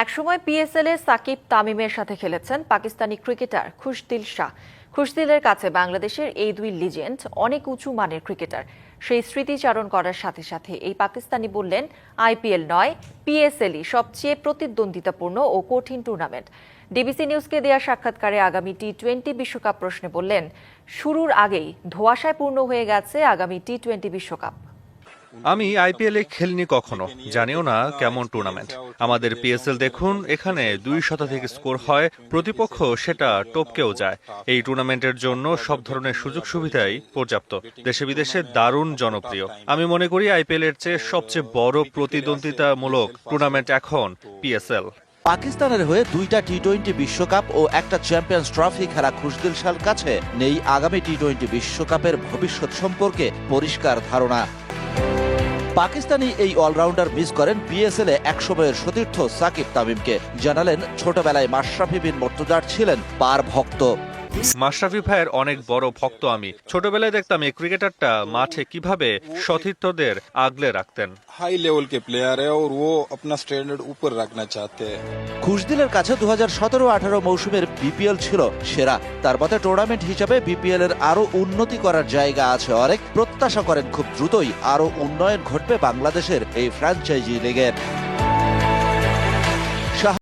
একসময় পিএসএল এ সাকিব তামিমের সাথে খেলেছেন পাকিস্তানি ক্রিকেটার খুশদিল শাহ। খুশদিলের কাছে বাংলাদেশের এই দুই লিজেন্ড অনেক উঁচু মানের ক্রিকেটার। সেই স্মৃতিচারণ করার সাথে সাথে এই পাকিস্তানি বললেন, আইপিএল নয়, পিএসএলই সবচেয়ে প্রতিদ্বন্দ্বিতাপূর্ণ ও কঠিন টুর্নামেন্ট। ডিবিসি নিউজকে দেয়া সাক্ষাৎকারে আগামী টি-20 বিশ্বকাপ প্রশ্নে বললেন, শুরুর আগেই ধোঁয়াশায় পূর্ণ হয়ে গেছে আগামী টি-20 বিশ্বকাপ। আমি আইপিএলে খেলিনি কখনো, জানিও না কেমন টুর্নামেন্ট। আমাদের পিএসএল দেখুন, এখানে 2 শতাধিক স্কোর হয়, প্রতিপক্ষ সেটা টপকেও যায়। এই টুর্নামেন্টের জন্য সব ধরনের সুযোগ সুবিধাই পর্যাপ্ত, দেশে বিদেশে দারুণ জনপ্রিয়। আমি মনে করি আইপিএল এর চেয়ে সবচেয়ে বড় প্রতিদ্বন্দ্বিতামূলক টুর্নামেন্ট এখন পিএসএল। পাকিস্তানের হয়ে 2টা টি-20 বিশ্বকাপ ও একটা চ্যাম্পিয়ন্স ট্রফি খেলা খুশদিল শাহর কাছে নেই আগামী টি-20 বিশ্বকাপের ভবিষ্যৎ সম্পর্কে পরিষ্কার ধারণা। পাকিস্তানি এই অলরাউন্ডার মিস করেন পিএসএল এ একসময়ের সতীর্থ সাকিব তামিমকে। জানালেন, ছোটবেলায় মাশরাফি বিন মুর্তজার ছিলেন পার ভক্ত। মাশরাফি ভাইয়ের অনেক বড় ভক্ত আমি। ছোটবেলায় দেখতাম এই ক্রিকেটারটা মাঠে কিভাবে সতীর্থদের আগলে রাখতেন। हाई लेवल के प्लेयर है और वो अपना स्टैंडर्ड ऊपर रखना चाहते हैं। খুশদিলের কাছে 2017-18 মৌসুমের বিপিএল ছিল সেরা। তার মতে টুর্নামেন্ট হিসেবে বিপিএল এর আরো উন্নতি করার জায়গা আছে অনেক। প্রত্যাশা করেন খুব দ্রুতই আরো উন্নয়ন ঘটবে বাংলাদেশের এই ফ্র্যাঞ্চাইজি লিগের।